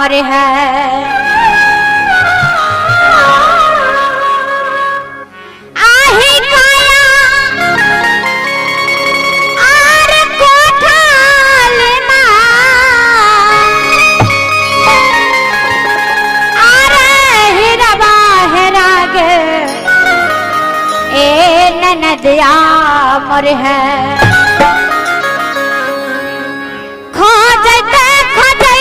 मोर है। आही काया आर कोठालना आर हिरवा हेरागे ए ननदिया मोर है। खोजते खोजते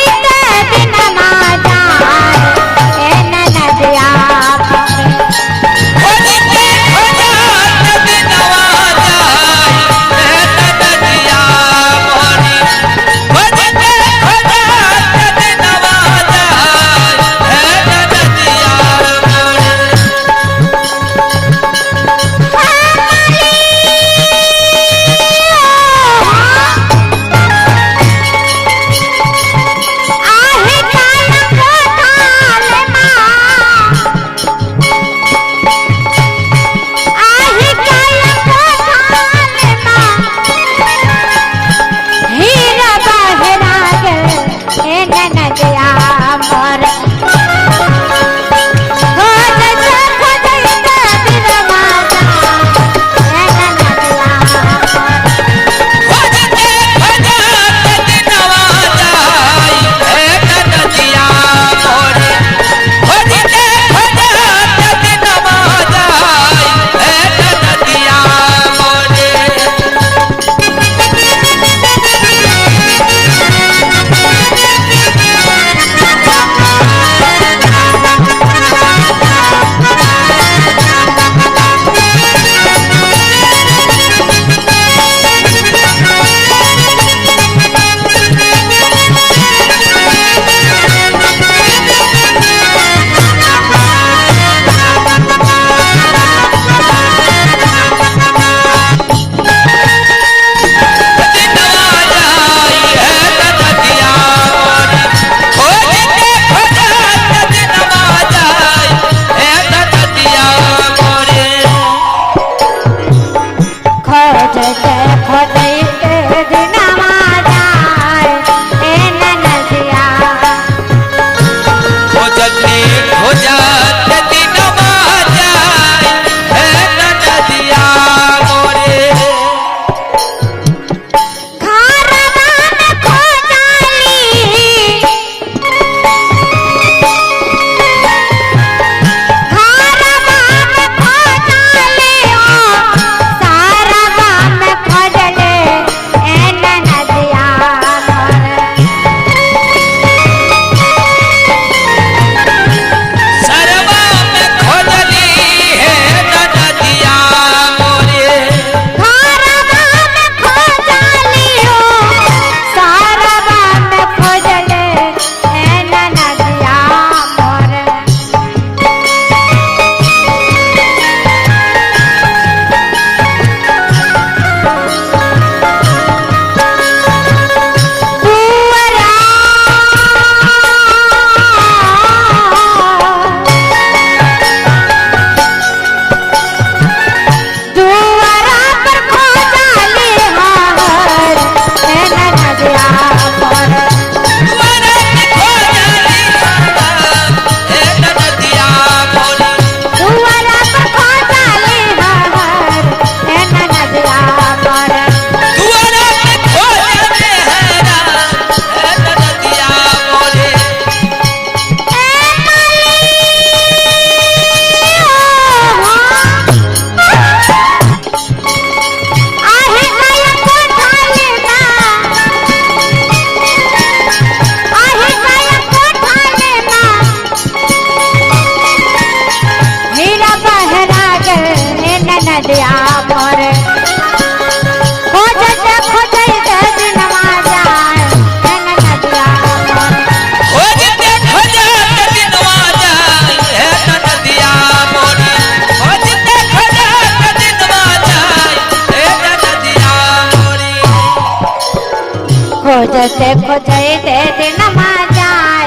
दिन मा जाए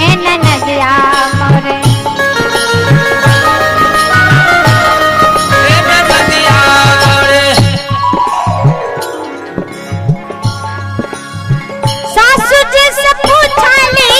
एन नदिया मोरे सासू जी से पूछली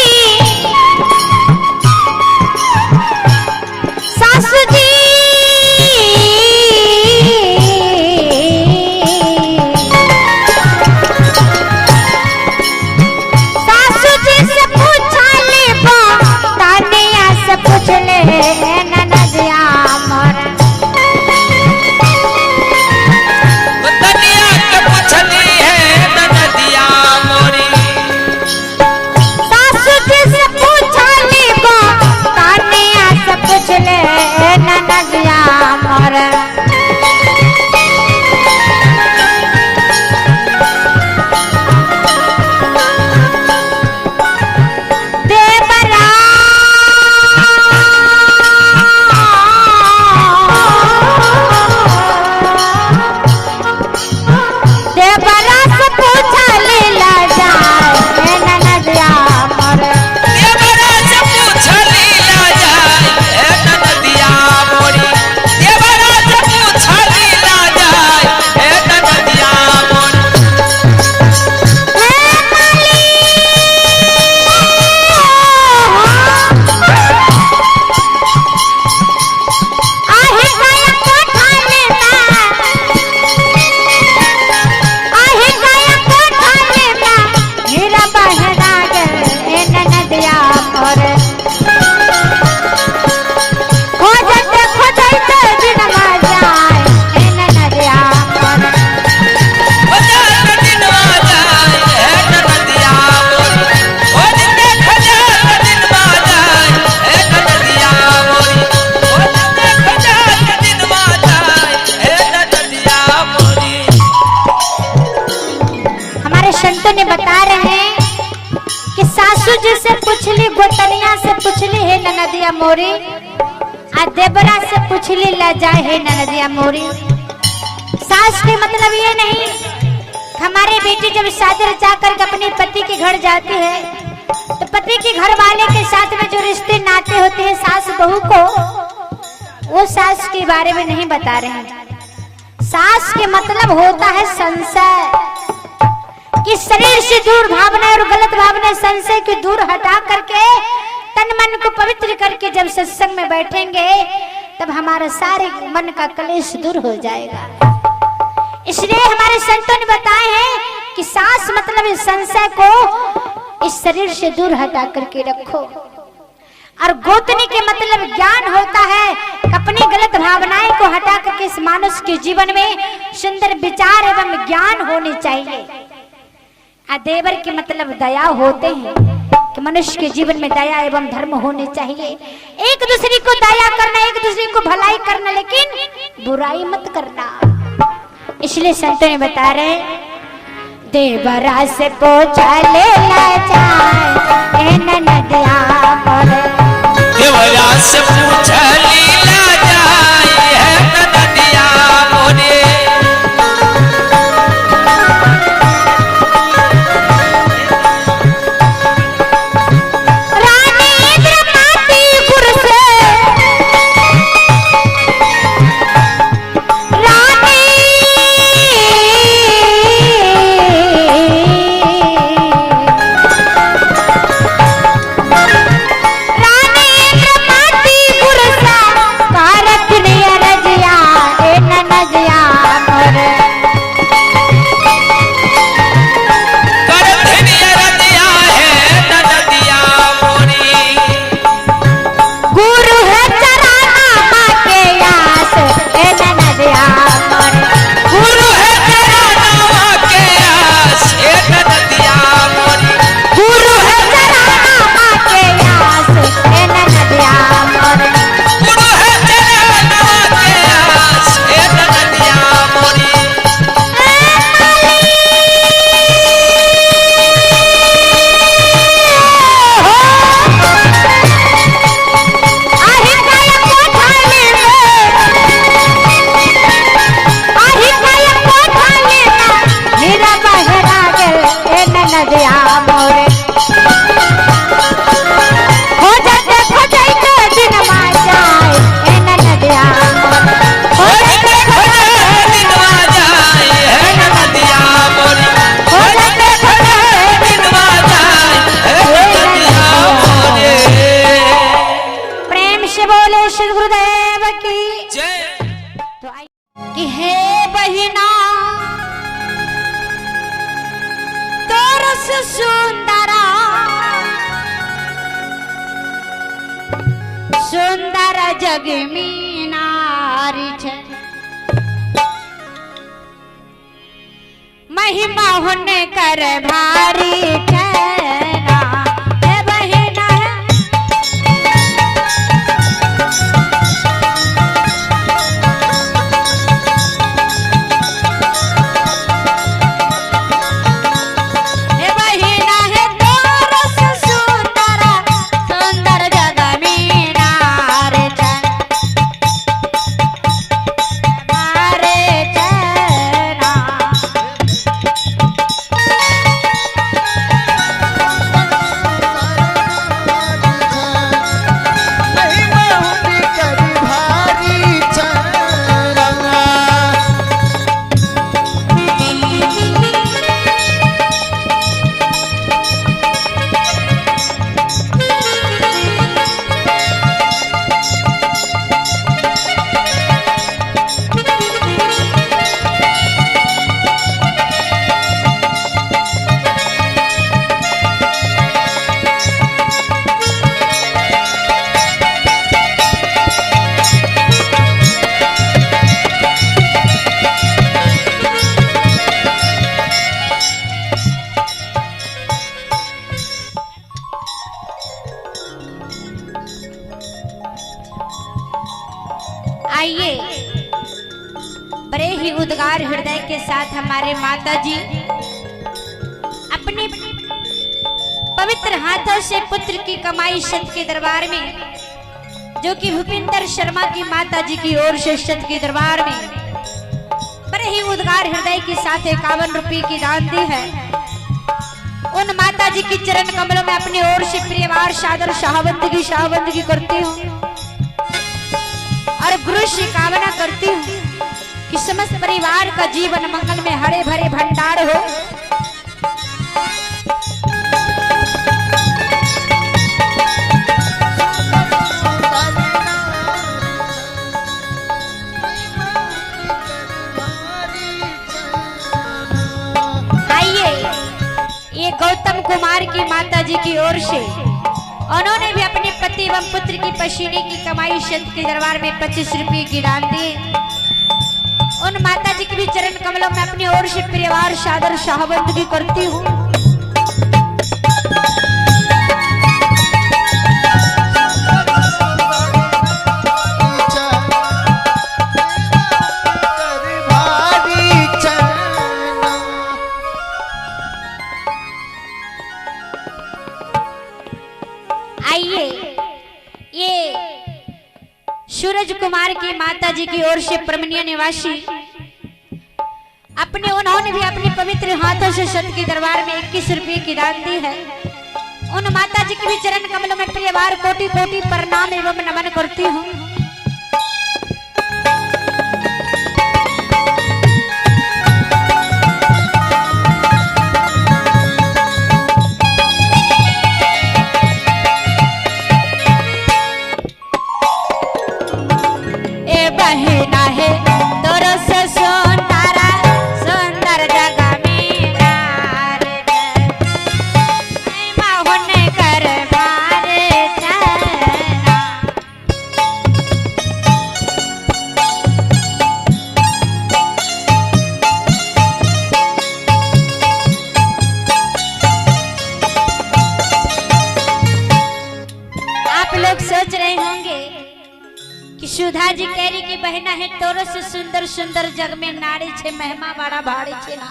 ननदिया मोरी, आ देवरा से पूछली ला जाए है ननदिया मोरी। सास के मतलब ये नहीं, हमारी बेटी जब शादी रचा कर अपने पति के घर जाती है तो पति के घर वाले के साथ में जो रिश्ते नाते होते हैं सास बहू को, वो सास के बारे में नहीं बता रहे हैं। सास के मतलब होता है संशय, कि शरीर से दूर भावना और गलत भावना संशय की दूर हटा करके तन मन को पवित्र करके जब सत्संग में बैठेंगे तब हमारा सारे मन का कलेश दूर हो जाएगा। इसलिए हमारे संतों ने बताए हैं कि सास मतलब इस संशय को इस शरीर से दूर हटा करके रखो। और गोतनी के मतलब ज्ञान होता है, अपनी गलत भावनाएं को हटा करके इस मानुष के जीवन में सुंदर विचार एवं ज्ञान होने चाहिए। देवर के मतलब दया होते हैं, कि मनुष्य के जीवन में दया एवं धर्म होने चाहिए। एक दूसरे को दया करना, एक दूसरे को भलाई करना, लेकिन बुराई मत करना। इसलिए संतों ने बता रहे, देवरा से पोछा ले ला जाए ननदिया मोरे, देवरा से पूछा लीला जाए है ननदिया मोरे। सुंदर जग में नारी छे, महिमा होने कर भारी ठहरा ए बहिना। आइए बड़े ही उद्गार हृदय के साथ हमारे माता जी अपने पवित्र हाथों से पुत्र की कमाई सत के दरबार में जो कि भूपिंदर शर्मा की माता जी की ओर से संत के दरबार में बड़े ही उद्गार हृदय के साथ 51 रुपये की दान दी है। उन माता जी की चरण कमलों में अपनी ओर से प्रियवार सादर शाहबंदगी करती हूँ और गुरु से कामना करती हूँ कि समस्त परिवार का जीवन मंगल में हरे भरे भंडार हो। ये गौतम कुमार की माता जी की ओर से उन्होंने भी अपने पति एवं पुत्र की पसीने की कमाई संत के दरबार में 25 रुपये की दान दी। उन माता जी की भी चरण कमलों में अपनी ओर से प्रियवार सादर शाहबंदगी करती हूँ। सूरज कुमार की माता जी की ओर से परमनिया निवासी उन्होंने भी अपने पवित्र हाथों से संत के दरबार में 21 रुपये की दान दी है। उन माता जी के भी चरण कमलों में प्रियवार कोटि कोटि प्रणाम एवं नमन करती हूँ। सुधा जी केरी की बहना है तोरो से सुंदर सुंदर जग में नारी छे महिमा बड़ा भारी छे ना।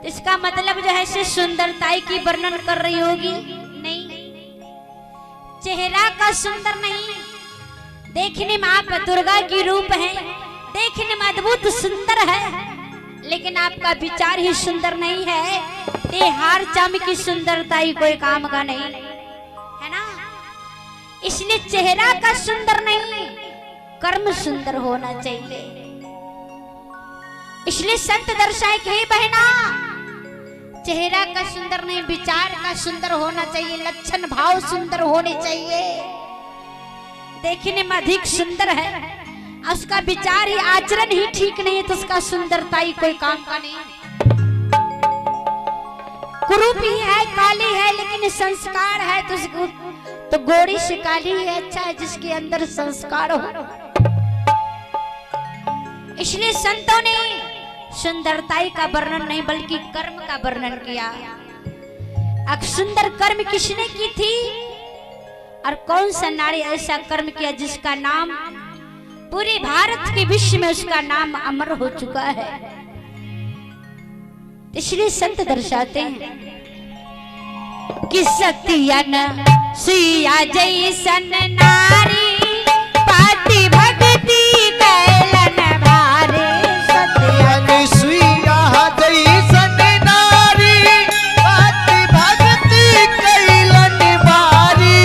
इसका मतलब जो है से सुंदरताई की वर्णन कर रही होगी नहीं, चेहरा का सुंदर नहीं, देखने में आप दुर्गा की रूप है, देखने में अद्भुत सुंदर है, लेकिन आपका विचार ही सुंदर नहीं है। ये हार चाम की सुंदरताई कोई काम का नहीं है ना। इसलिए चेहरा का सुंदर नहीं, कर्म सुंदर होना चाहिए। इसलिए संत दर्शाए कि बहना चेहरा का सुंदर नहीं, विचार का सुंदर होना चाहिए, लक्षण भाव सुंदर होने चाहिए। देखने में अधिक सुंदर है, उसका विचार ही आचरण ही ठीक नहीं है तो उसका सुंदरता ही कोई काम का नहीं। कुरूप ही है, काली है, लेकिन संस्कार है तो गोरी से काली है अच्छा है जिसके अंदर संस्कार हो। इसलिए संतों ने सुंदरताई का वर्णन नहीं बल्कि कर्म का वर्णन किया। अब सुंदर कर्म किसने की थी और कौन सा नारी ऐसा कर्म किया जिसका नाम पूरे भारत के विश्व में उसका नाम अमर हो चुका है। इसलिए संत दर्शाते हैं कि सत्यन सुइया जैसन नारी पाति भक्ति कैलन भारे। सत्यन सुइया जैसन नारी पाति भक्ति कैलन भारी।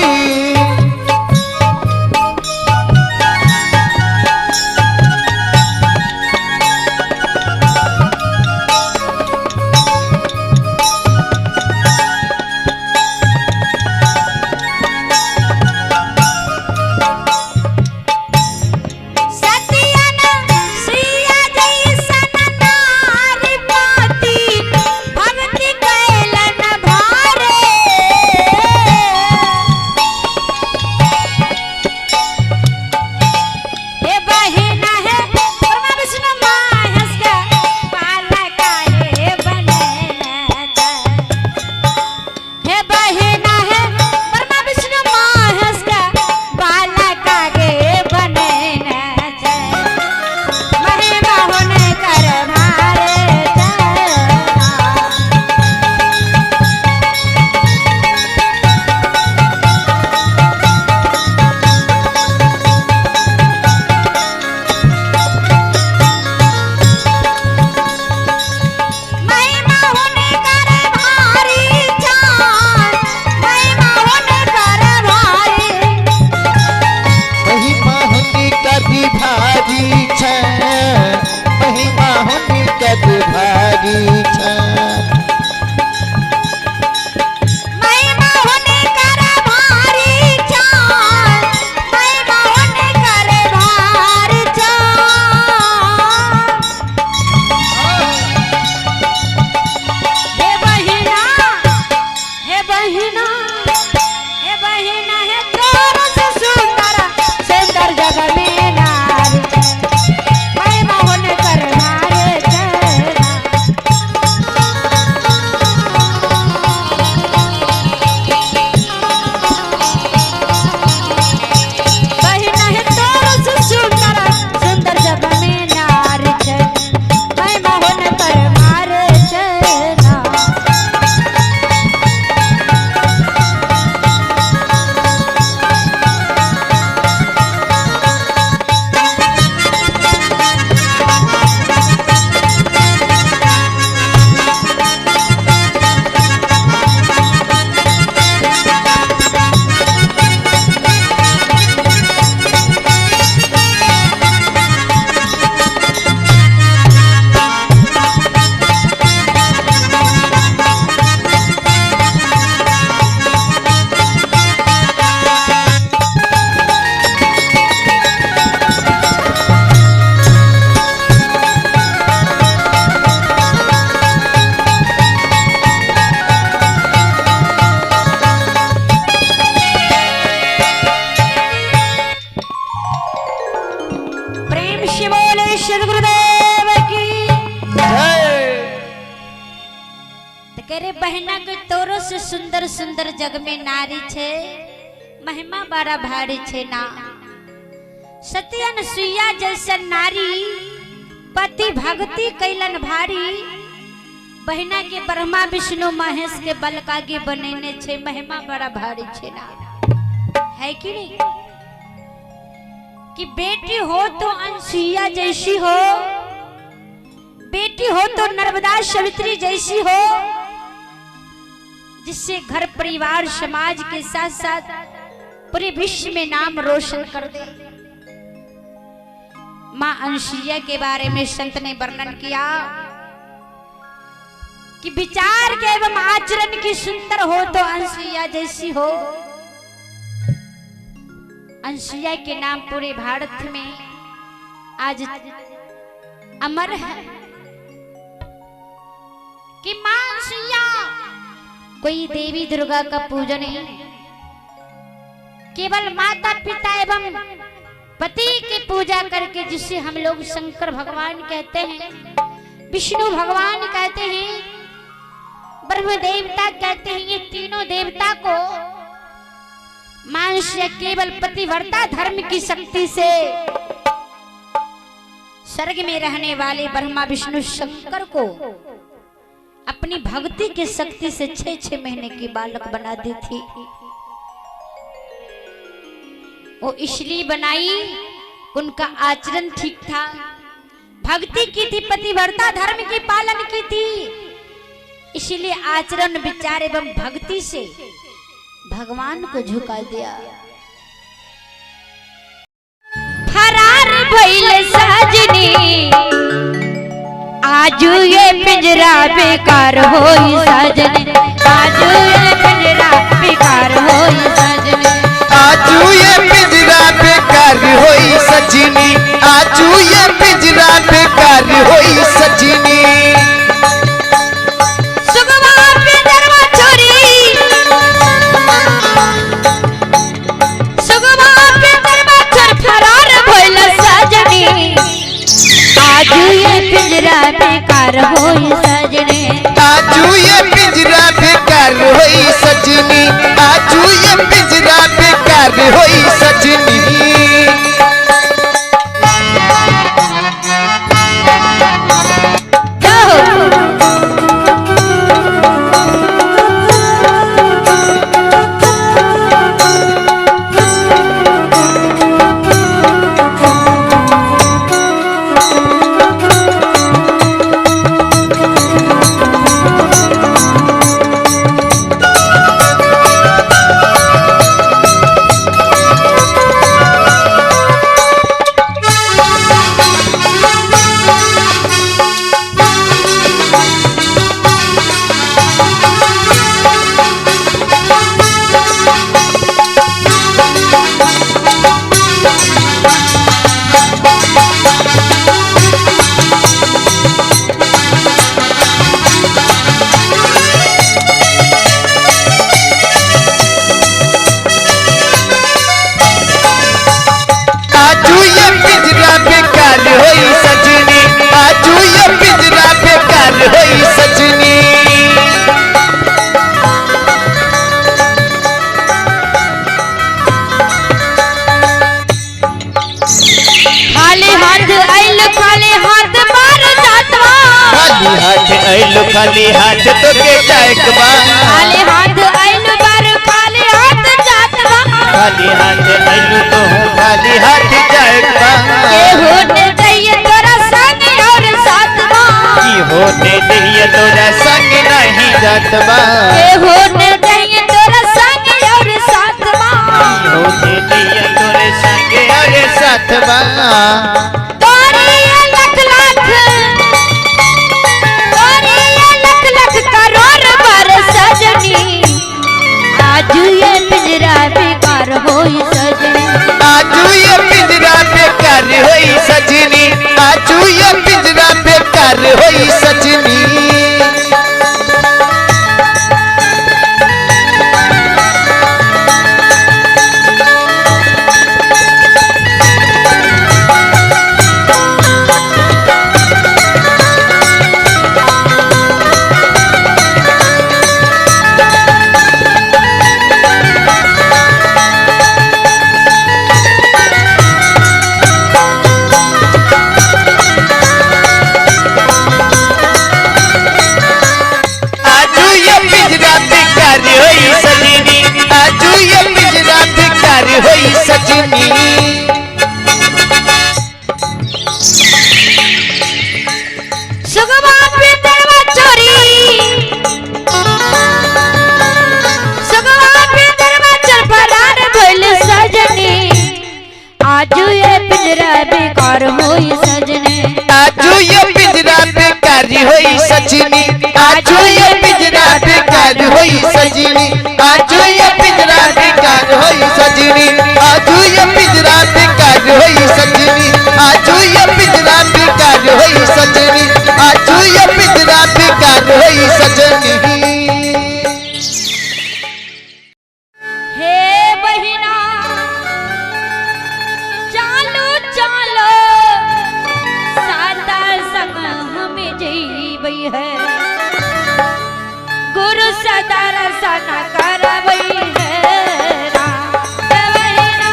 सदगुरुदेव की जय। तो कह रे बहना के तोरो से सुंदर सुंदर जग में नारी छे, महिमा बड़ा भारी छे ना। सती अनसुईया जैसन नारी पति भक्ति कैलन भारी। बहना के ब्रह्मा विष्णु महेश के बल कागे बनेने छे, महिमा बड़ा भारी छे ना। है कि नहीं कि बेटी हो तो अनसुईया जैसी हो, बेटी हो तो नर्मदा सवित्री जैसी हो, जिससे घर परिवार समाज के साथ साथ पूरे विश्व में नाम रोशन कर दे। मां अनसुईया के बारे में संत ने वर्णन किया कि विचार के एवं आचरण की सुंदर हो तो अनसुईया जैसी हो। अनसुईया के नाम पूरे भारत में आज अमर है कि मां अनसुईया कोई देवी दुर्गा का पूजन नहीं, केवल माता पिता एवं पति की पूजा करके, जिसे हम लोग शंकर भगवान कहते हैं, विष्णु भगवान कहते हैं, ब्रह्म देवता कहते हैं, ये तीनों देवता को मनुष्य केवल पतिव्रता धर्म की शक्ति से स्वर्ग में रहने वाले ब्रह्मा विष्णु शंकर को अपनी भक्ति की शक्ति से 6-6 महीने की बालक बना दी थी। वो इसलिए बनाई, उनका आचरण ठीक था, भक्ति की थी, पतिव्रता धर्म की पालन की थी, इसलिए आचरण विचार एवं भक्ति से भगवान को झुका दिया। फरार भइल साजनी आजू ये पिंजरा बेकार होई साजनी, आजू ये पिंजरा बेकार होई साजनी, आजू ये पिंजरा बेकार होई सजनी, आजू ये पिंजरा बेकार होई सजनी। सुगवा पिंजरवा छोरी, सुगवा पिंजरवा छोर फरार भइल साजनी, आजू ये पिंजरा बेकार होई सजनी, आजू ये पिंजरा बेकार होई सजनी, आजू ये पिंजरा बेकार होई सजनी। खाली हाथ तो के जाएक बा, खाली हाथ आइलु बार खाली हाथ जात बा, खाली हाथ आइलु तो हूँ खाली हाथ जाएक बा। ये होने चाहिए तोरा संग और साथ बा, ये होने चाहिए तोरा संग नहीं जात बा, ये होने चाहिए तोरा संग और साथ बा, ये होने चाहिए तोरे संग और साथ बा। तोरी ये लख लाख, तोरी ये लख लख करोड़ बार सजनी, आजू ये पिंजरा बेकार होई सजनी, आजू ये पिंजरा बेकार होई सजनी, आजू ये पिंजरा बेकार होई सजनी। पिंजरा बेकार होई सजने, आजू ये पिंजरा बेकार होई सजनी, आजू ये पिंजरा बेकार होई सजनी, आजू ये पिंजरा बेकार होई सजनी, आजू ये पिंजरा बेकार होई सजनी, आजू ये पिंजरा बेकार होई सजनी, आजू ये पिंजरा बेकार होई सजनी। हे बहिना चालो चालो सादा संग हमें जईबई है, गुरु सदा रसना करबई है राम। हे बहिना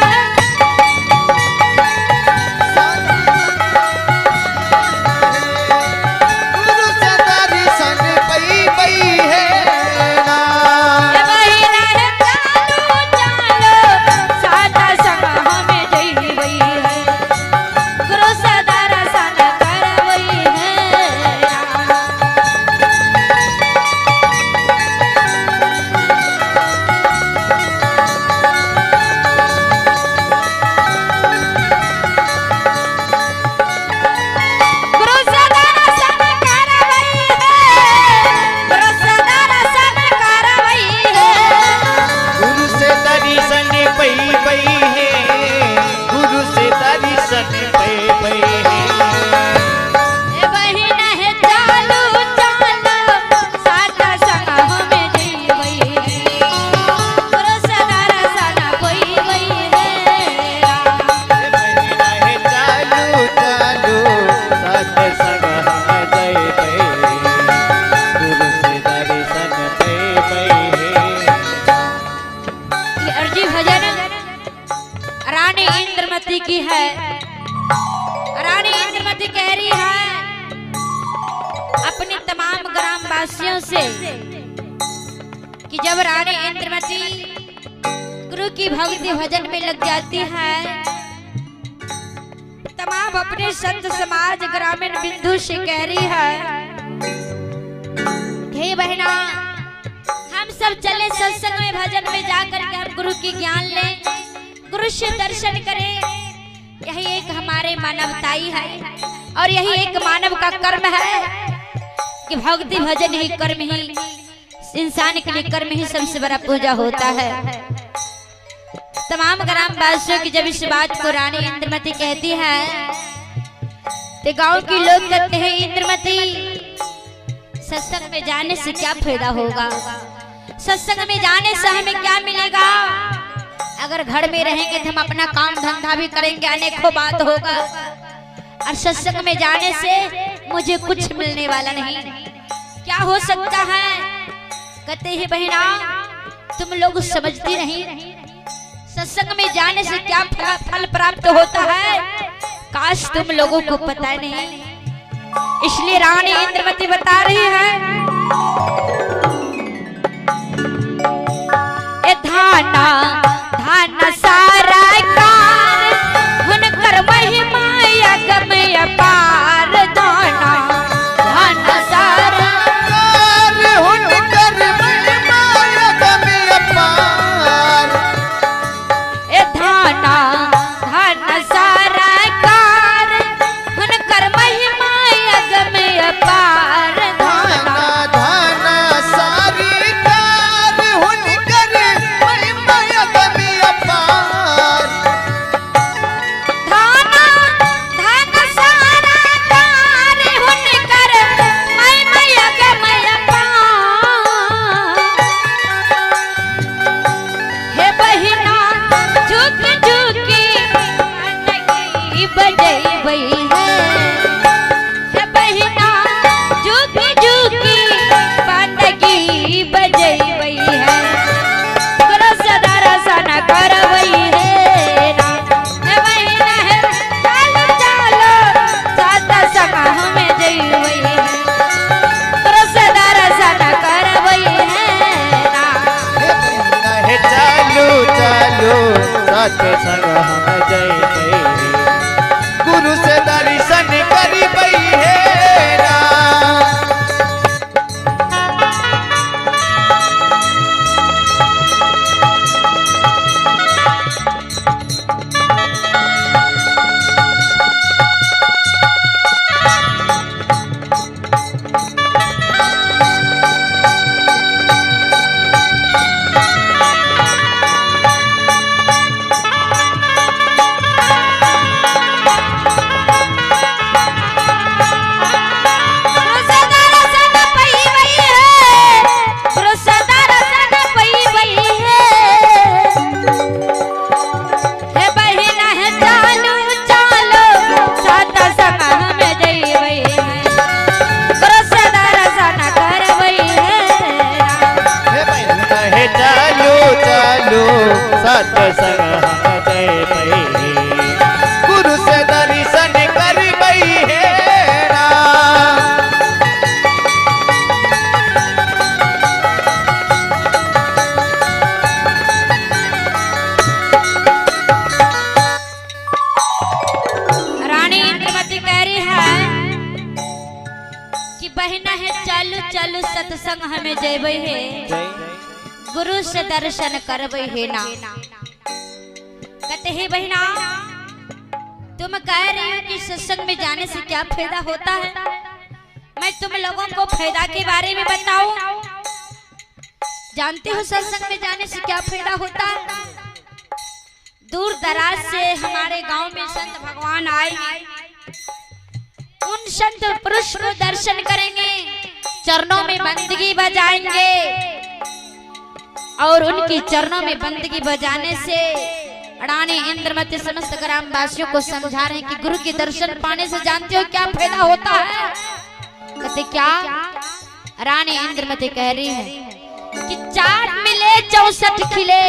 गुरु सदारी सन पई पई है ना, हे बहिना हे चालो चालो सादा संग हमें जईबई है, गुरु सदा रसना करबई है राम। गुरु सदा रसन करबई है, गुरु सदा रसन करबई है, गुरु से दर्शन पई पई है, गुरु से दर्शन पई पई है। हे बहिना हे चालो चालो सादा संग हमें जईबई है, गुरु सदा रसन पईबई है राम। बहिना है चालू चालू सत्संग हम जय पई, गुरु से दर्शन पई पई है। ये अर्जी भजन रानी इंद्रमती की है। रानी इंद्रमती कह रही है अपने तमाम ग्रामवासियों से कि जब रानी इंद्रमती गुरु की भक्ति भजन में लग जाती है, तमाम अपने संत समाज ग्रामीण बिंदु से कह रही है, हे बहना हम सब चले सत्संग में भजन में जाकर के हम गुरु की ज्ञान लें, गुरु से दर्शन करें। यही एक हमारे मानवताई है और यही एक मानव का कर्म है कि भक्ति भजन ही कर्म ही इंसान के लिए कर्म ही सबसे बड़ा पूजा होता है। तमाम ग्रामवासियों की जब इस बात को रानी इंद्रमती कहती है तो गांव के लोग कहते हैं इंद्रमती सत्संग में जाने से क्या फायदा होगा, सत्संग में जाने से हमें क्या मिलेगा, अगर घर में रहेंगे तो हम अपना काम धंधा भी करेंगे, अनेकों बात होगा, और सत्संग में जाने से मुझे कुछ मिलने वाला नहीं, क्या हो सकता है। कहते हैं बहना तुम लोग समझती नहीं, सत्संग में जाने से क्या फल प्राप्त होता है, काश तुम लोगों को पता नहीं। इसलिए रानी इंद्रमती बता रही है ए धाना धाना सारा कार हुनकर महिमा अगम अपार, धाना धाना सारा कार हुनकर महिमा अगम अपार, ए धाना धाना सारा कार हुनकर महिमा अगम अपार, धाना धाना सारी कार हुनकर महिमा अगम अपार, धाना धाना सारा कार हुनकर महिमा अगम अपार। हे बहिना झुक झुकी अनगी बजैबई है, हे बहिना झुक झुकी बंदगी बजैबई है, गुरु सदा रसन करबई है राम। हे बहिना हे चालो चालो सादा संग हमें जईबई है, गुरु सदा रसन करबई है राम। है चालू चालू सत्संग हम जय पई, गुरु से बहना है चालू चालू सत्संग हमें जेबे है गुरु से दर्शन करबे है ना। कहते हैं बहना तुम कह रही हो कि सत्संग में जाने से क्या फायदा होता है, मैं तुम लोगों को फायदा के बारे में बताऊं। जानते हो सत्संग में जाने से क्या फायदा होता है? दूर दराज से हमारे गांव में संत भगवान आएंगे, उन संत पुरुष को दर्शन करेंगे, चरणों में बंदगी बजाएंगे और उनकी चरणों में बंदगी बजाने से रानी इंद्रमती समस्त ग्रामवासियों को समझा रहे हैं कि गुरु के दर्शन पाने से जानते हो क्या फायदा होता है? कहते क्या? रानी इंद्रमती कह रही है कि 4 मिले 64 खिले,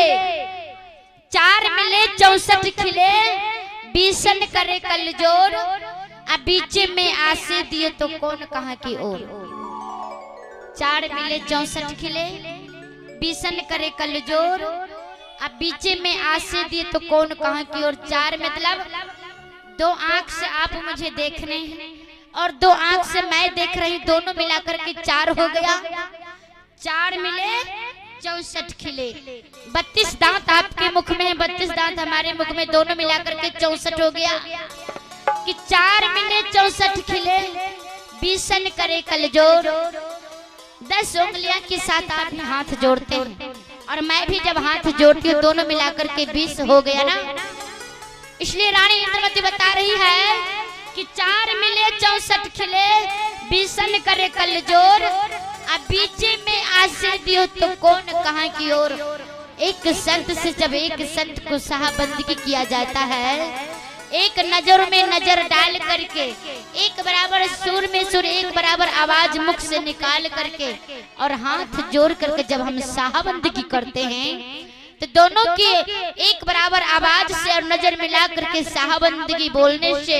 4 मिले 64 खिले, बीसन करे कल जोर, अब बीच में आसे दिए तो कौन कहा की ओर। 4 मिले 64 खिले, बीसन करे कल जोर, अब बीच में आसे दिए तो कौन कहा की ओर। 4 मतलब 2 आंख से आप मुझे देख रहे हैं और 2 आंख से मैं देख रही, दोनों मिलाकर के 4 हो गया। 4 मिले 64 खिले, 32 दांत आपके मुख में है, 32 दांत हमारे मुख में, दोनों मिलाकर के 64 हो गया। कि 4 मिले 64 खिले, बीसन करे कल जोर। 10 उंगलियां के साथ आप हाथ जोड़ते हैं और मैं भी जब हाथ जोड़ती हूँ दोनों मिलाकर के 20 हो गया ना। इसलिए रानी इंद्रमती बता रही है कि 4 मिले 64 खिले, बीसन करे कल जोर, अब बीच में आसे दियो तो कौन कहाँ की ओर। एक संत से जब एक संत को साहबंदगी किया जाता है, एक नजर में नजर डाल करके, एक बराबर सुर में सुर, एक बराबर आवाज मुख से निकाल करके और हाथ जोड़ करके जब हम साहबंदगी करते हैं तो दोनों की एक बराबर आवाज से और नजर मिला करके साहबंदगी बोलने से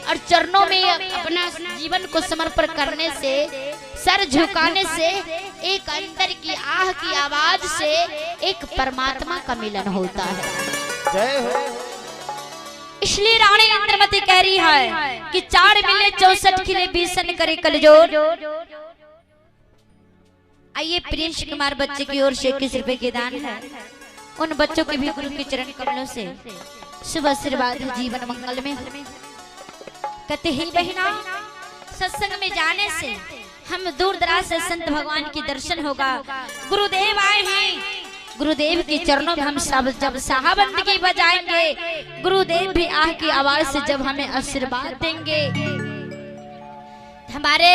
और चरणों में अपना जीवन को समर्पण करने से, सर झुकाने से, एक अंदर की आह की आवाज से एक परमात्मा का मिलन होता है। जय हो। इसलिए रानी इंद्रमती कह रही है कि 4 मिले 64 खिले, बीसन करे कल जोर। आइए प्रिंस कुमार बच्चे की ओर से 21 रुपए के दान है, उन बच्चों के भी गुरु के चरण कमलों से शुभ आशीर्वाद जीवन मंगल में। कहते ही बहना सत्संग में जाने से हम दूर दराज से संत भगवान की दर्शन होगा। गुरुदेव आए हैं, गुरुदेव के चरणों में हम सब जब साहबंदगी बजाएंगे, गुरुदेव भी आह की आवाज से जब हमें आशीर्वाद देंगे, हमारे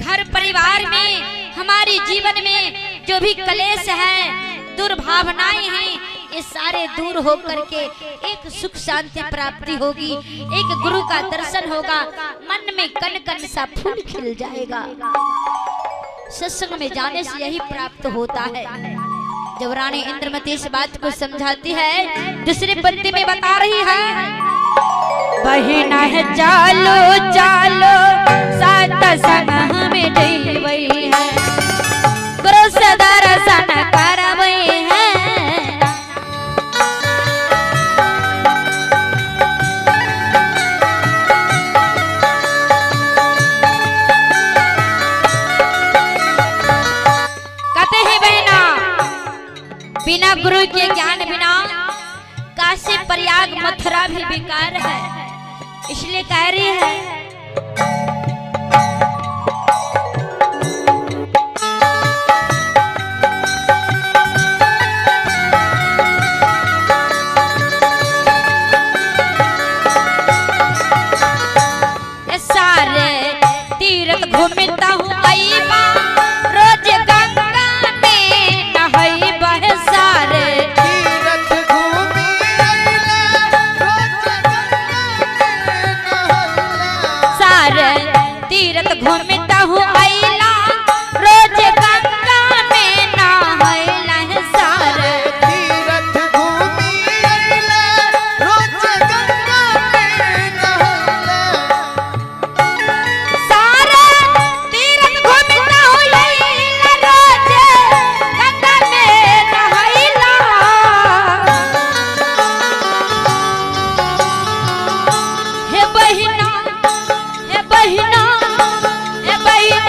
घर परिवार में, हमारे जीवन में जो भी कलेश है, दुर्भावनाएं हैं, ये सारे दूर हो करके एक सुख शांति प्राप्ति होगी, एक गुरु का दर्शन होगा, मन में कन कन सा फूल खिल जाएगा। सत्संग में जाने से यही प्राप्त होता है। जब रानी इंद्रमती इस बात को समझाती है, दूसरे पंक्ति में बता रही है, बहिना है चालो चालो सात संग हमें देवई है, गुरु से दर्शन करवई है। कहते हैं बहना बिना गुरु के ज्ञान बिना काशी प्रयाग मथुरा भी बेकार है। इसलिए कह रही है सारे तीर्थ घूमता हूँ कई बार, रोज गंगा में नहाई बह, सारे तीर्थ घूमी रोज गंगा में नहला। सारे तीर्थ घूमता हूँ अइला, रोज गंगा में नहाइला। सारे तीर्थ घूमी रोज गंगा में नहला। सारे तीर्थ घूमता हूँ अइला, रोज गंगा में नहाइला। हे बहिना, हे बहिना, हे बहिना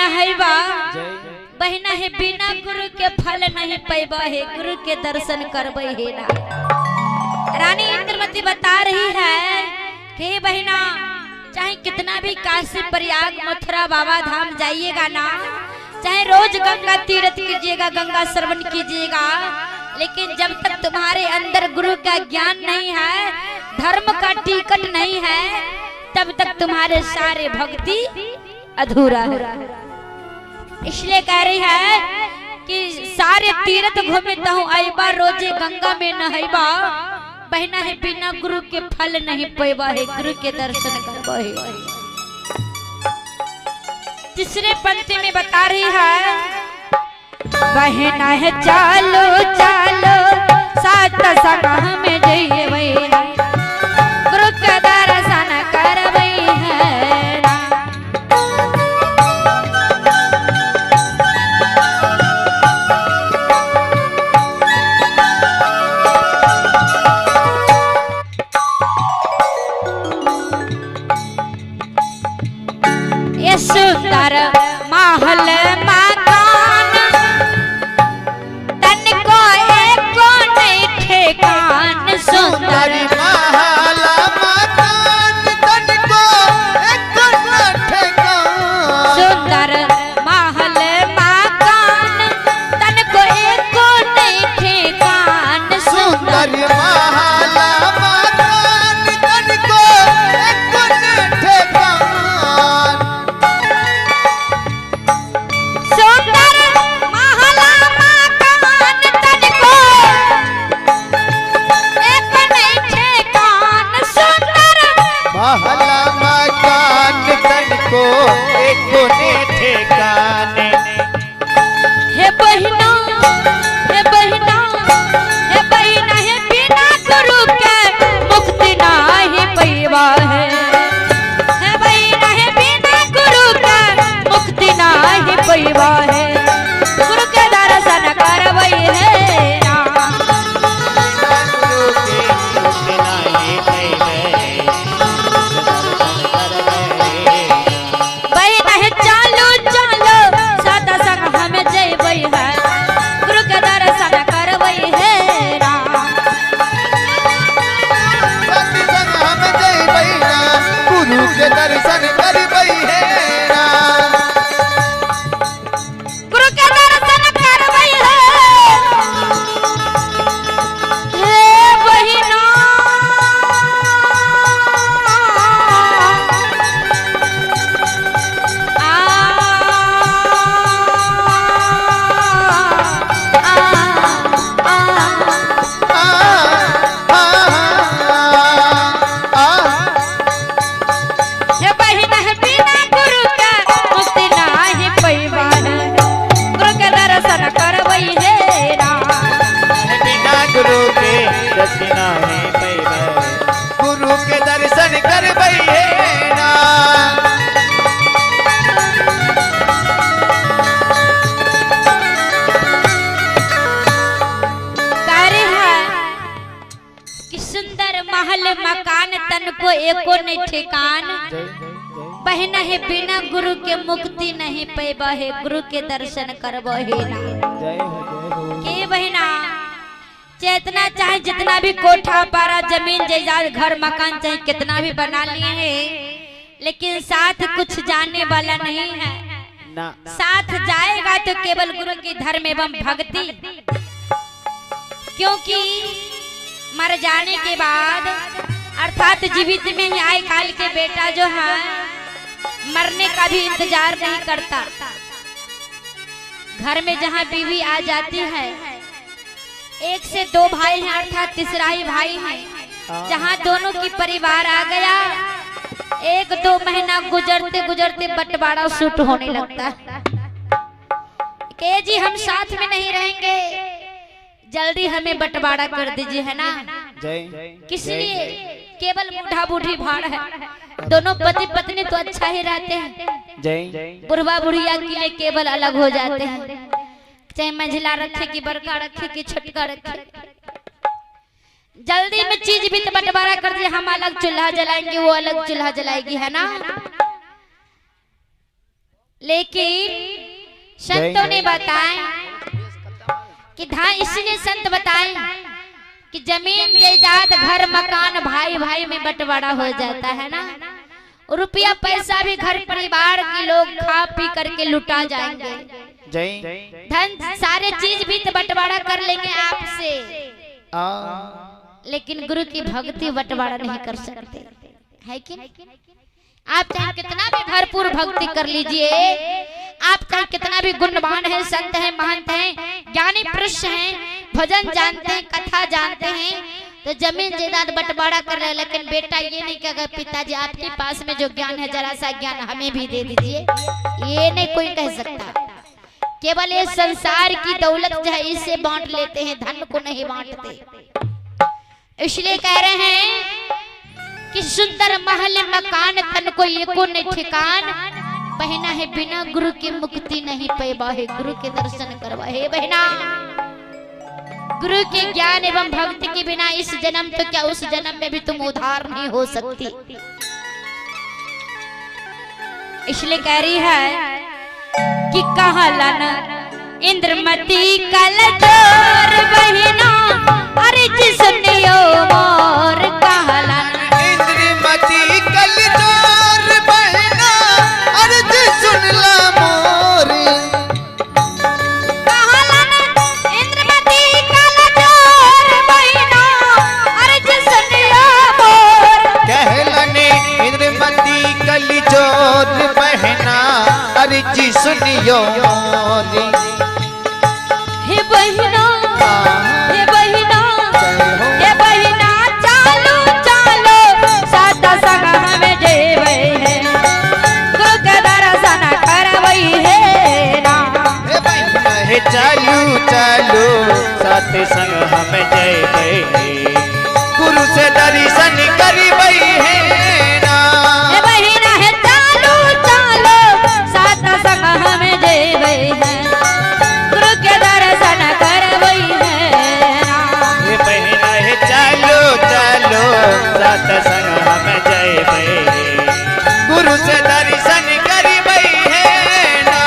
नहैबा बहिना है बिना गुरु के फल नहीं पैबा है, गुरु के दर्शन करबे है ना। रानी इंद्रमती बता रही है कि बहिना चाहे कितना भी काशी प्रयाग मथुरा बाबा धाम जाइएगा ना, चाहे रोज गंगा तीर्थ कीजिएगा, गंगा श्रवण कीजिएगा, लेकिन जब तक तुम्हारे अंदर गुरु का ज्ञान नहीं है, धर्म का टिकट नहीं है, तब तक तुम्हारे सारे भक्ति अधूरा है। इसलिए कह रही है कि सारे तीर्थ घूमता हूँ आईबा, रोजे गंगा में नहैबा, बहना है बिना गुरु के फल नहीं पैबा है, गुरु के दर्शन करबा है। तीसरे पंक्ति में बता रही है बहना है चालो चालो सात संग में जइए भैया, गुरु के दर्शन करबे है ना। ये सुंदर महल मकान तन को एक नहीं ठेकान, सुंदर महल मकान तन को एक न ठेकान, सुंदर महल मकान तन को एक नहीं ठेकान, सुंदर महल मकान तन को एक न ठेकान, सुंदर महल मकान तन को एक नहीं ठेकान, सुंदर महल मकान तन को एक न ठेकान। हे बहिना हे बहिना हे बहिना हे बिना गुरु के मुक्ति नाही पैबा है, हे बहिना हे बिना गुरु के मुक्ति नाही पैबा है, गुरु के दर्शन करबे है ना। बहिना है चालो चालो सादा संग हमें जइबे है, गुरु के दर्शन करबे है ना। सत्संग हम जइबै ना, गुरु के दर्शन करबै है ना, गुरु के दर्शन करबे है हे बहिना। हे बहिना है बिना गुरु के मुक्ति नाही पैबा है, गुरु के दर्शन करबे है ना। बिना गुरु के दर्शन नहीं पैबै, गुरु के दर्शन करबै है ना। कार्य है कि सुंदर महल मकान तन को एको नहीं ठेकान, बहना है बिना गुरु के मुक्ति नहीं पैबा है, गुरु के दर्शन करबो है ना। के बहना चेतना चाहे जितना भी कोठा पारा जमीन जायदाद घर मकान चाहे कितना भी बना लिए हैं, लेकिन साथ कुछ जानने वाला नहीं है ना। साथ जाएगा तो केवल गुरु की धर्म एवं भक्ति, क्योंकि मर जाने के बाद अर्थात जीवित में ही आए काल के बेटा जो है मरने का भी इंतजार नहीं करता। घर में जहाँ बीवी आ जाती है, एक से दो भाई हैं अर्थात तीसरा ही भाई है, जहाँ दोनों की परिवार आ गया, एक दो महीना गुजरते गुजरते बंटवारा शुरू होने लगता है कि जी हम साथ में नहीं रहेंगे, जल्दी हमें बंटवारा कर दीजिए, है ना। किस लिए? केवल बूढ़ा बूढ़ी भाड़ है, दोनों पति पत्नी तो अच्छा ही रहते हैं, बुढ़वा बुढ़िया के लिए केवल अलग हो जाते हैं, चाहे मंझला रखे कि बड़का रखे कि छोटका रखे, जल्दी में चीज भी तो बंटवारा कर दिए, हम अलग चूल्हा जलाएंगे वो अलग चूल्हा जलाएगी, है ना। लेकिन संतों ने बताया कि इसलिए संत बताए कि जमीन जायदाद घर मकान भाई भाई में बंटवारा हो जाता है ना, रुपया पैसा भी घर परिवार के लोग खा पी करके लुटा जाएंगे, धन सारे चीज भी तो बंटवारा कर लेंगे आपसे, लेकिन गुरु की भक्ति बंटवारा नहीं कर सकते है कि आप चाहे कितना भी भरपूर भक्ति कर लीजिए, आप चाहे कितना भी गुणवान है, संत है, महंत है, ज्ञानी पुरुष हैं, भजन जानते हैं, कथा जानते हैं, तो जमीन जायदाद बंटवारा कर रहे, लेकिन बेटा ये नहीं कहेगा पिताजी आपके पास में जो ज्ञान है जरा सा ज्ञान हमें भी दे दीजिए, ये नहीं कोई कह सकता। केवल ये संसार की दौलत जो है इससे बांट लेते हैं, धन को नहीं बांटते। इसलिए कह रहे हैं कि सुंदर महल मकान तन को एको ने ठिकान, बहना है बिना गुरु की मुक्ति नहीं पैबा है, गुरु के दर्शन करवा है बहना। गुरु के ज्ञान एवं भक्ति के बिना इस जन्म तो क्या उस जन्म में भी तुम उद्धार नहीं हो सकती। इसलिए कह रही है कि कहलन इंद्रमती कल जोर बहना, अरे जिसने मोर कहलन इंद्रमती कल जोर बहना, अरे सुन ला मोर, कहलन इंद्रमती कल जोर बहना, अरे जिसने मोर, कहलन इंद्रमती कल जोर बहना, अरे जी सुनियो मोरी, हे बहना, हे बहना, हे बहना चालो चालो साथ संग हमें जेबै है, गुरु के दर्शन करबै है ना, हे बहना हे चालू चालू साथ संग हम जइबै, गुरु से दर्शन करबै है ना, हे बहना हे चालो चालो साथ संग हमें जेबै है, गुरु के दर्शन करबै है ना, हे बहना हे चालू चालू साथ संग हम जइबै, गुरु से दर्शन करबै है ना,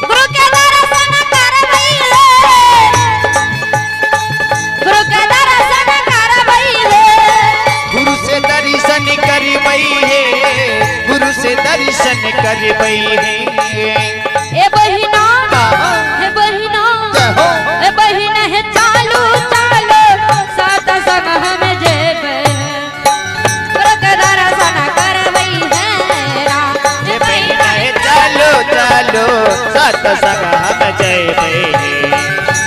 गुरु के दर्शन करबै है, गुरु के दर्शन करबै है, गुरु से दर्शन करबै है, गुरु से दर्शन करबै है, ए बहिना, हे बहिना, ए बहिना हे चालू चालू साथ संग हम जेबै, गुरु के दर्शन करबै है ना, हे बहना हे चालो चालो साथ संग हम जइबै,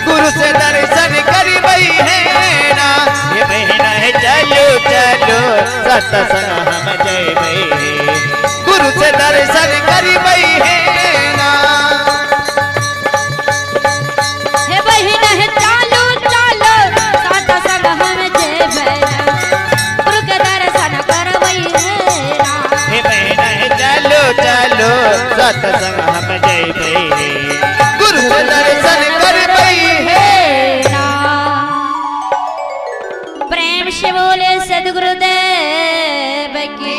गुरु से दर्शन करबै है ना, हे बहना हे चालो चालो साथ संग हम जइबै, गुरु से दर्शन करबै है ना, हे बहिना हे चालू चालू साथ संग हम जेबै, गुरु के दर्शन करबै है ना, हे बहना हे चालो चालो साथ संग हम जइबै, गुरु से दर्शन करबै है ना। प्रेम से बोले सद्गुरुदेव की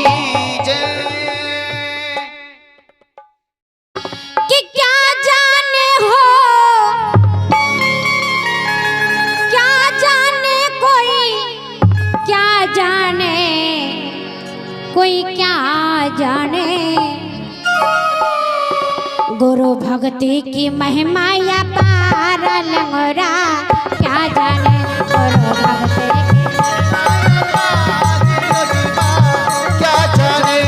कि क्या जाने हो, क्या जाने कोई, क्या जाने कोई, क्या जाने गुरु भक्ति की महिमा या पार लंगोरा, क्या जाने गुरु भक्ति क्या जाने,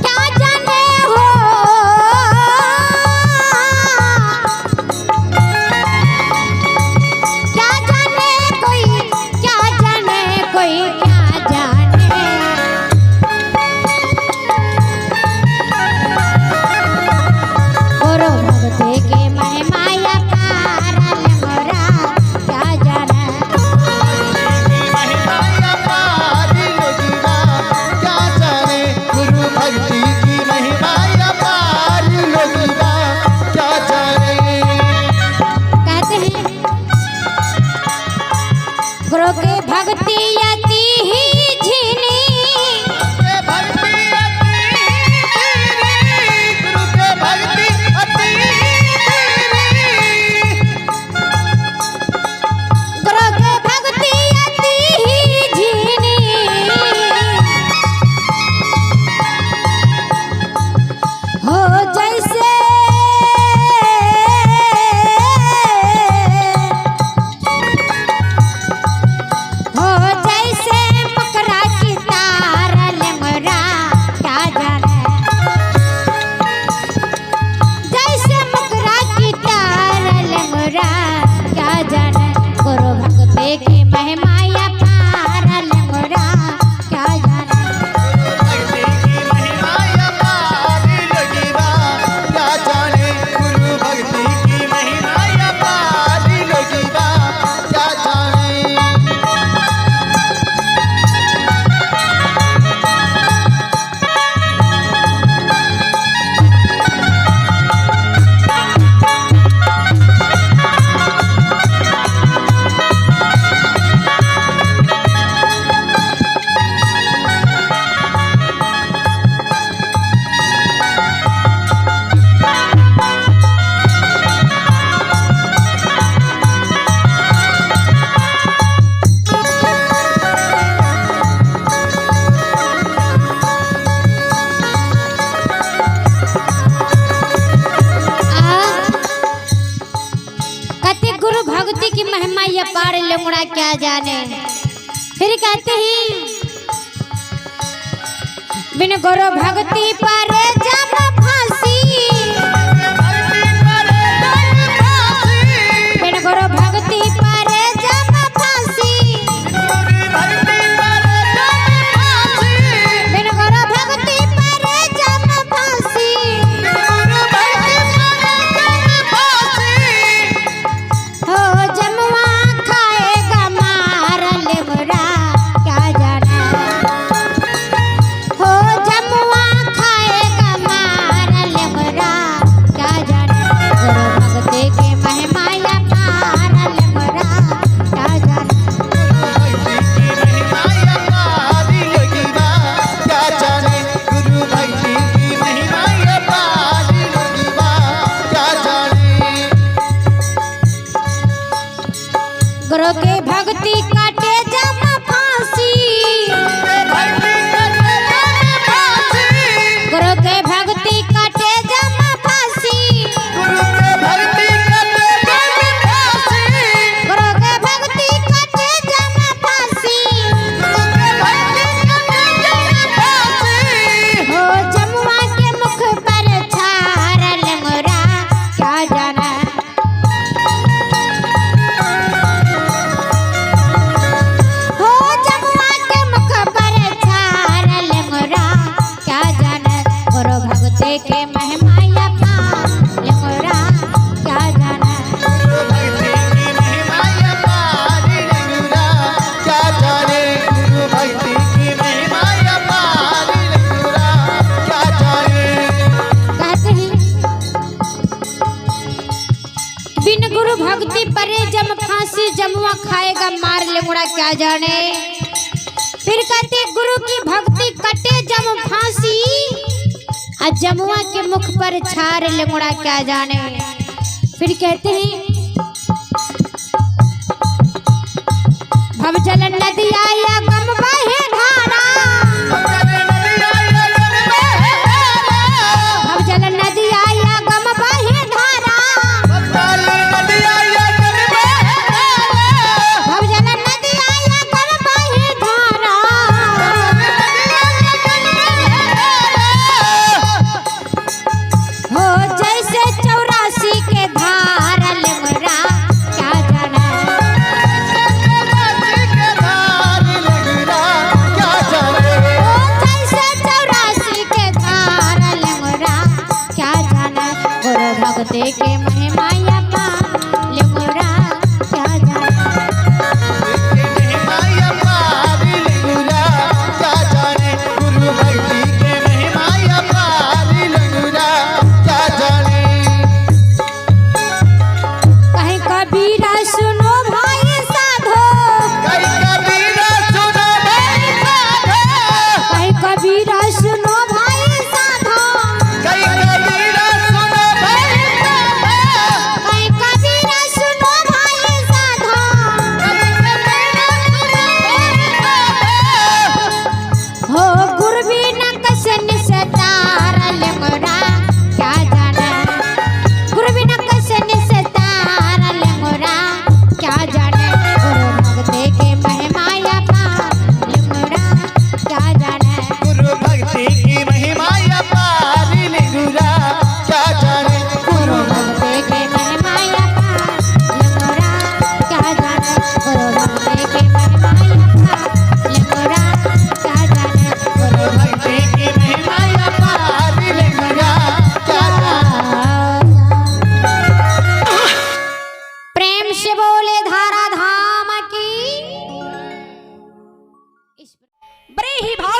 क्या जाने हो, क्या जाने कोई, क्या जाने कोई, क्या जाने गुरु भक्ति गुरु के भक्ति अति ही झिनी पार लंगड़ा क्या जाने। फिर कहते हैं बिन गुरु भक्ति पर जम फांसी, बिन गुरु भक्ति पर जम फांसी, बिन गुरु भक्ति पर जम फांसी, हो जमुआ खाएगा मार लेमरा क्या जाना, हो जमुआ खाएगा मार लेमरा क्या जाना, गुरु भक्ति के महिमा या पार लेमरा क्या जाना, गुरु भक्ति की महिमा या पार लगीबा क्या जाने। गुरु के भक्ति काटे जम फांसी, गुरु के भक्ति काटे जम फांसी, गुरु के भक्ति काटे जम फांसी, हो जमुआ के मुख पर छार लेमरा क्या जाना, हो जमुआ के मुख पर छार लेमरा क्या जाना, गुरु भक्ति के महिमा या पार लेमरा क्या जाना, गुरु भक्ति की महिमा या पार लगीबा क्या जाने। गुरु भक्ति की महिमा या पार लगीबा क्या जाने। कहते हैं बिन गुरु भक्ति परे जम फांसी, जमुआ खाएगा मार लेमुड़ा क्या जाने। फिर कहते गुरु की भक्ति कटे जम फांसी, आ जमुआ के मुख पर छार लेमुड़ा क्या जाने। फिर कहते हैं भव जल नदिया या गम बहे धारा, भव जल नदिया या गम बहे धारा, भव जल नदिया या गम बहे धारा, हो जैसे 84 के धार लेमरा क्या जाना,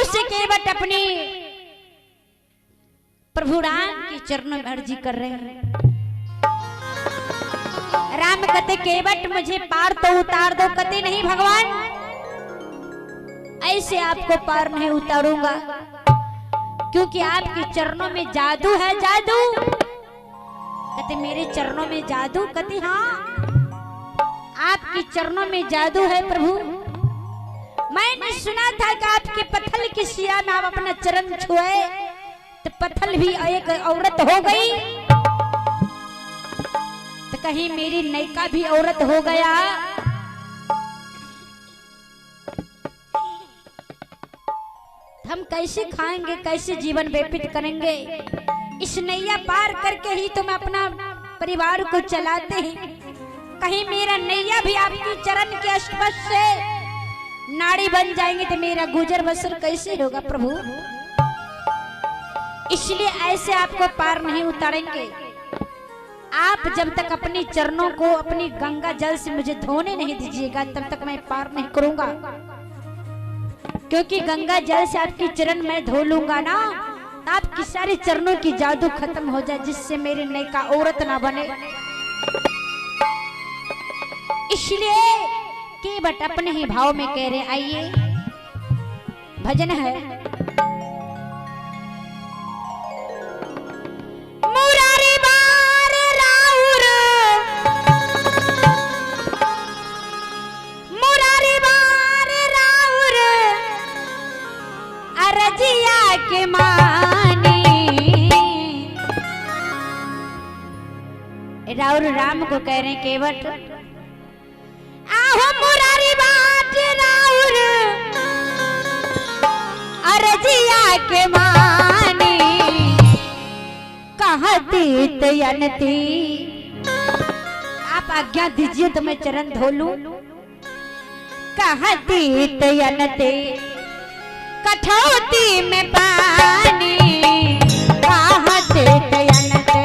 भाव से केवट अपनी प्रभु राम के चरणों में अर्जी कर रहे हैं। राम कहते केवट मुझे पार तो उतार दो। कहते नहीं भगवान, ऐसे आपको पार नहीं उतारूंगा, क्योंकि आपके चरणों में जादू है। जादू? कहते मेरे चरणों में जादू? कहते हाँ, आपके चरणों में जादू है प्रभु। मैंने सुना था कि आपके पत्थल की शिया में आप अपना चरण छुए तो पत्थल भी एक औरत हो गई, तो कहीं मेरी नैका भी औरत हो गया। हम कैसे खाएंगे, कैसे जीवन व्यतीत करेंगे? इस नैया पार करके ही तुम अपना परिवार को चलाते हैं। कहीं मेरा नैया भी आपकी चरण के स्पर्श से नाड़ी बन जाएंगे तो मेरा गुजर बसर कैसे होगा प्रभु? इसलिए ऐसे आपको पार नहीं उतारेंगे। आप जब तक अपने चरणों को अपनी गंगा जल से मुझे धोने नहीं दीजिएगा तब तक मैं पार नहीं करूंगा, क्योंकि गंगा जल से आपकी चरण मैं धो लूंगा ना, आपकी सारे चरणों की जादू खत्म हो जाए, जिससे मेरी नैका औरत ना बने। इसलिए केवट अपने ही भाव में कह रहे, आइए भजन है। मुरारी बार राउर, मुरारी बार राउर अरजिया के मानी। राउर राम को कह रहे केवट, आहो मुरारी बात राउर अरजिया के मानी। कहती तयनती, आप आज्ञा दीजिए तो मैं चरण धो लूं। कहती तयनती कठौती में पानी। कहते तयनती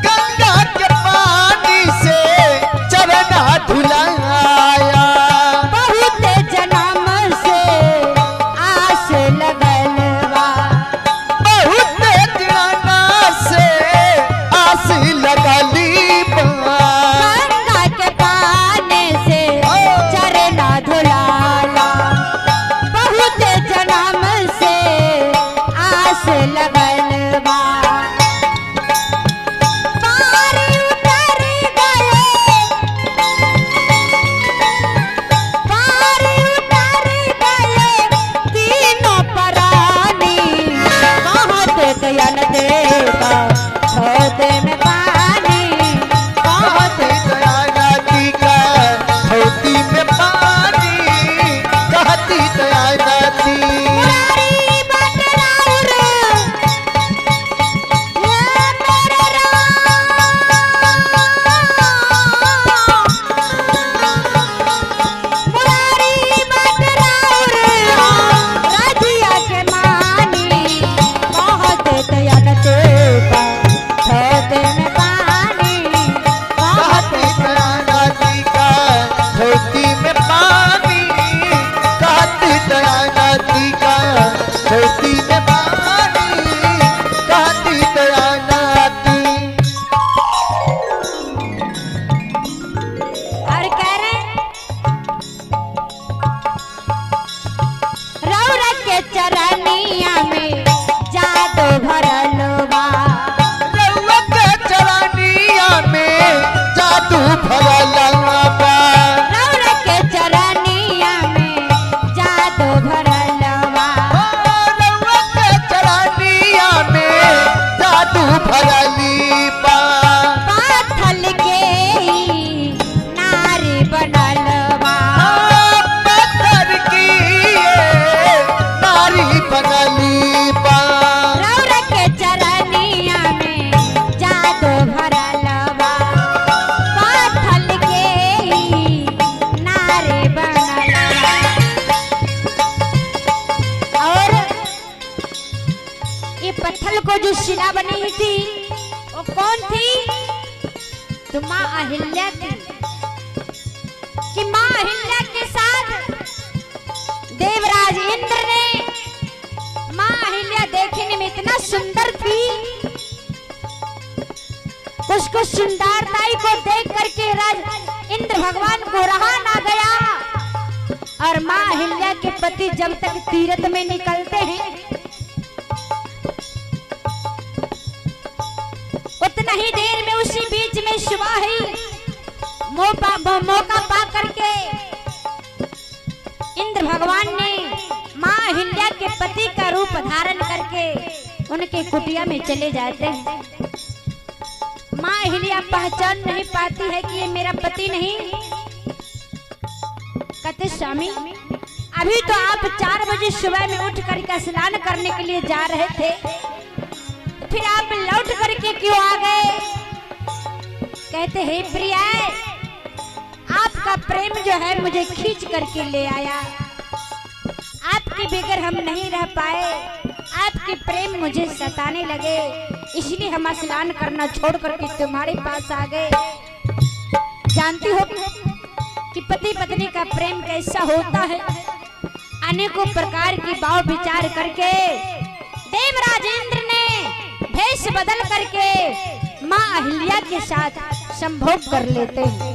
गंगा के पानी से चरना जो शिला बनी हुई थी वो कौन थी? तो माँ अहिल्या थी। कि माँ अहिल्या के साथ देवराज इंद्र ने, माँ अहिल्या देखने में इतना सुंदर थी, उसको सुंदरताई को देख करके राज इंद्र भगवान को रहा ना गया। और माँ अहिल्या के पति जब तक तीर्थ में निकलते हैं उतना ही देर में उसी बीच में सुबह ही मौका पा करके इंद्र भगवान ने माँ अहिल्या के पति का रूप धारण करके उनके कुटिया में चले जाते हैं। माँ अहिल्या पहचान नहीं पाती है कि ये मेरा पति नहीं। कहते स्वामी अभी तो आप 4 बजे सुबह में उठ करके स्नान करने के लिए जा रहे थे, फिर आप लौट करके क्यों आ गए? कहते हे प्रिया, आपका प्रेम जो है मुझे खींच करके ले आया, आपके बगैर हम नहीं रह पाए, आपके प्रेम मुझे सताने लगे, इसलिए हम स्नान करना छोड़ करके तुम्हारे पास आ गए। जानती हो कि पति पत्नी का प्रेम कैसा होता है। अनेकों प्रकार की भाव विचार करके देवराज इंद्र ने भेष बदल करके माँ अहिल्या के साथ संभोग कर लेते हैं।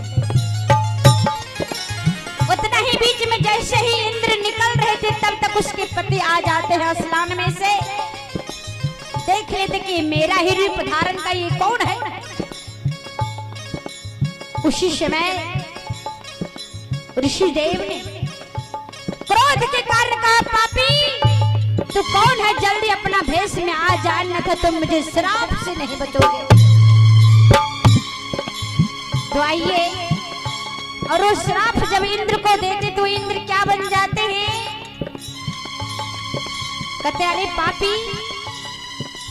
उतना ही बीच में जैसे ही इंद्र निकल रहे थे तब तक उसके पति आ जाते हैं स्नान में से, देख लेते कि मेरा ही रूप धारण का ये कौन है। उसी समय ऋषि देव ने क्रोध के कारण कहा, पापी तू कौन है, जल्दी अपना भेष में आ जा, न तो तुम मुझे श्राप से नहीं बचोगे। तो आइए, और वो श्राप जब इंद्र को देते तो इंद्र क्या बन जाते हैं? कहते अरे पापी,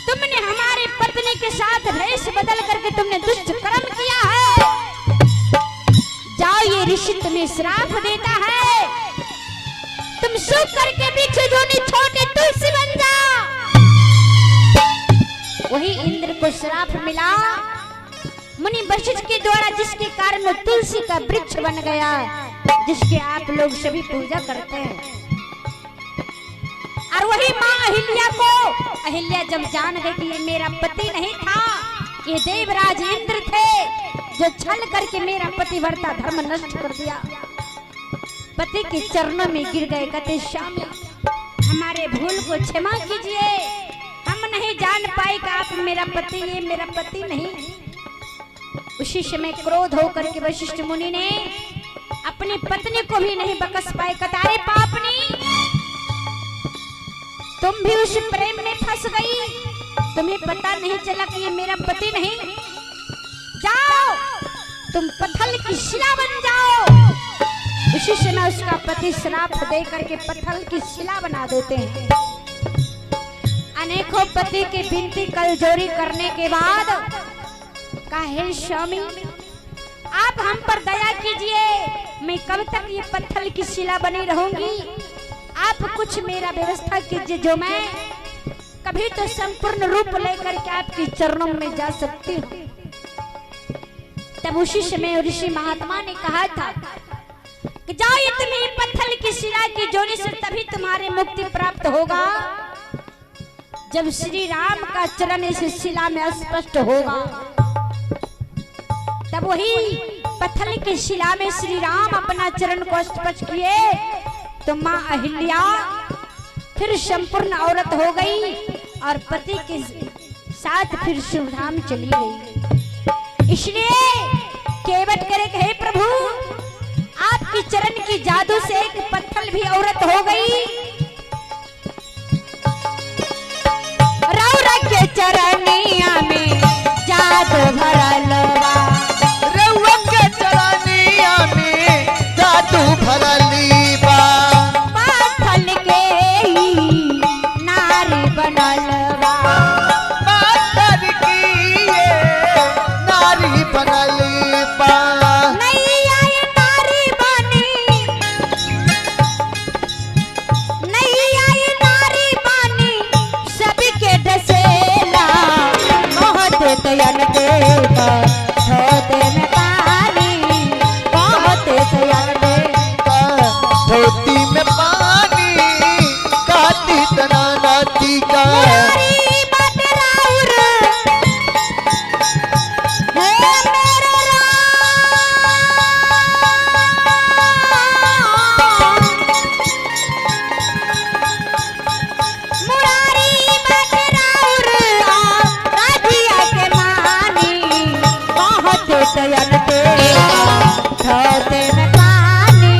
तुमने हमारे पत्नी के साथ भेष बदल करके तुमने दुष्ट कर्म किया है, जाओ ये ऋषि तुम्हें श्राप देता है, तुम सूख करके बिच्छू धोनी छोटे तुलसी बन जाओ। वही इंद्र को श्राप मिला मुनि वशिष्ठ के द्वारा, जिसके कारण वो तुलसी का वृक्ष बन गया, जिसके आप लोग सभी पूजा करते हैं। और वही माँ अहिल्या को, अहिल्या जब जान गई कि ये मेरा पति नहीं था, ये देवराज इंद्र थे जो छल करके मेरा पतिव्रता धर्म नष्ट कर दिया, पति के चरणों में गिर गए। कहते स्वामी हमारे भूल को क्षमा कीजिए, हम नहीं जान पाए कि आप मेरा पति, ये मेरा पति नहीं। उसी समय क्रोध होकर के वशिष्ठ मुनि ने अपनी पत्नी को भी नहीं बकस पाए। कतारे पापनी, तुम भी उस प्रेम में फंस गई, तुम्हें पता नहीं चला कि ये मेरा पति नहीं। जाओ तुम पत्थर की शिला बन जाओ। उसी समय उसका पति श्राप दे करके पत्थर की शिला बना देते हैं। अनेकों पति की विनती कलजोरी करने के बाद कहे स्वामी आप हम पर दया कीजिए, मैं कब तक ये पत्थर की शिला बनी रहूंगी, आप कुछ मेरा व्यवस्था कीजिए जो मैं कभी तो संपूर्ण रूप लेकर के आपके चरणों में जा सकती हूँ। तब उसी समय ऋषि महात्मा ने कहा था कि जाओ ये तुम्हें पत्थर की शिला की जोड़ी से तभी तुम्हारे मुक्ति प्राप्त होगा जब श्री राम का चरण इस शिला में स्पष्ट होगा। तब वही पत्थर की शिला में श्री राम अपना चरण को स्पष्ट किए तो माँ अहिल्या फिर संपूर्ण औरत हो गई और पति के साथ फिर शिवधाम चली गई। इसलिए केवट करे हे प्रभु आपकी चरण की जादू से एक पत्थर भी औरत हो गई। रौरा के चरनिया में जादू भरलवा, रउआ के चरनिया में जादू भरली बा, पत्थर के ही नारी बनलवा, पत्थर की ये नारी बनली बा। नैया ये नारी बनी, नैया ये नारी बनी सबके डसेला, देखा धोते में पानी बहुत दयाल देखा धोती में पानी काटी तना नाती का मुरारी बाट राउर हे मेरे मुरारी बाट राउर राजिया के मानी बहुत दयाल देखा धोते में पानी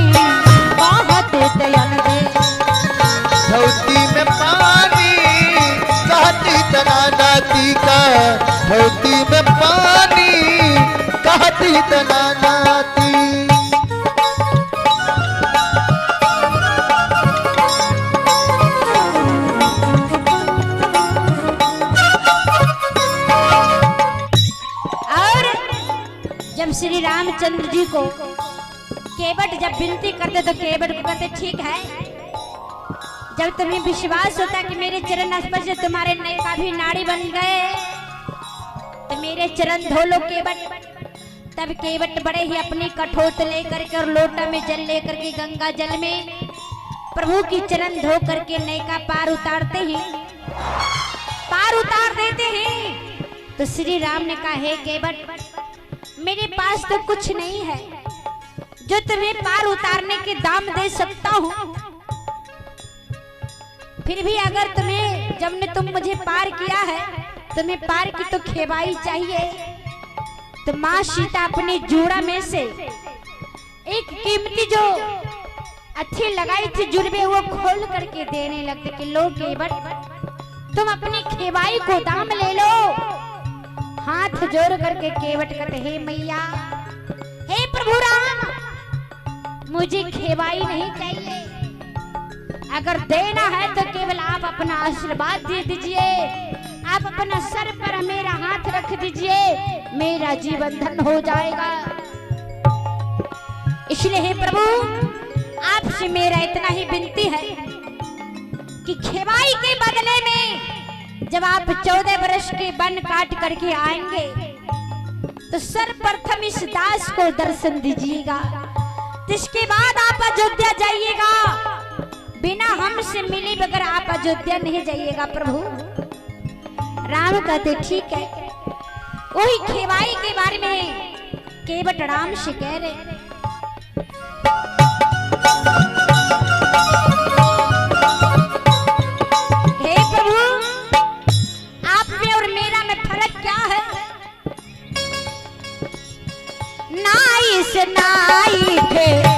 बहुत दयाल देखा धोती में पानी काटी तना नाती का धोती में पानी काटी तना नाती और जब श्री रामचंद्र जी को केवट जब विनती करते तो केवट को कहते ठीक है, जब तुम्हें विश्वास होता कि मेरे चरण स्पर्श से तुम्हारे नए का भी नाड़ी बन गए तो मेरे चरण धो लो केवट। तब केवट बड़े ही अपनी कठोत लेकर के और लोटा में जल लेकर के गंगा जल में प्रभु की चरण धो करके नए का पार उतारते ही पार उतार देते हैं। तो श्री राम ने कहा हे केवट मेरे पास तो कुछ नहीं है जो तुम्हें पार उतारने के दाम दे सकता हूँ, फिर भी अगर तुम्हें जब ने तुम मुझे पार किया है तुम्हें पार की तो खेवाई चाहिए। तो माँ सीता अपने जूड़ा में से एक कीमती जो अच्छी लगाई थी जुड़वे वो खोल करके देने लगते कि लो केवट तुम अपनी खेवाई को दाम ले लो। हाथ जोड़ करके केवट कहते हे मैया हे प्रभु राम मुझे खेवाई नहीं चाहिए, अगर देना है तो केवल आप अपना आशीर्वाद दे दीजिए, आप अपना सर पर मेरा हाथ रख दीजिए, मेरा जीवन धन हो जाएगा। इसलिए हे प्रभु आपसे मेरा इतना ही विनती है कि खेवाई के बदले में जब आप 14 वर्ष के वन काट करके आएंगे तो सर्वप्रथम इस दास को दर्शन दीजिएगा, जिसके बाद आप अयोध्या जाइएगा। बिना हमसे मिले बगैर आप अयोध्या नहीं जाइएगा प्रभु। राम कहते ठीक है। वही खेवाई के बारे में केवट राम से कह रहे हे प्रभु आप में और मेरा में फर्क क्या है? नाई से नाई थे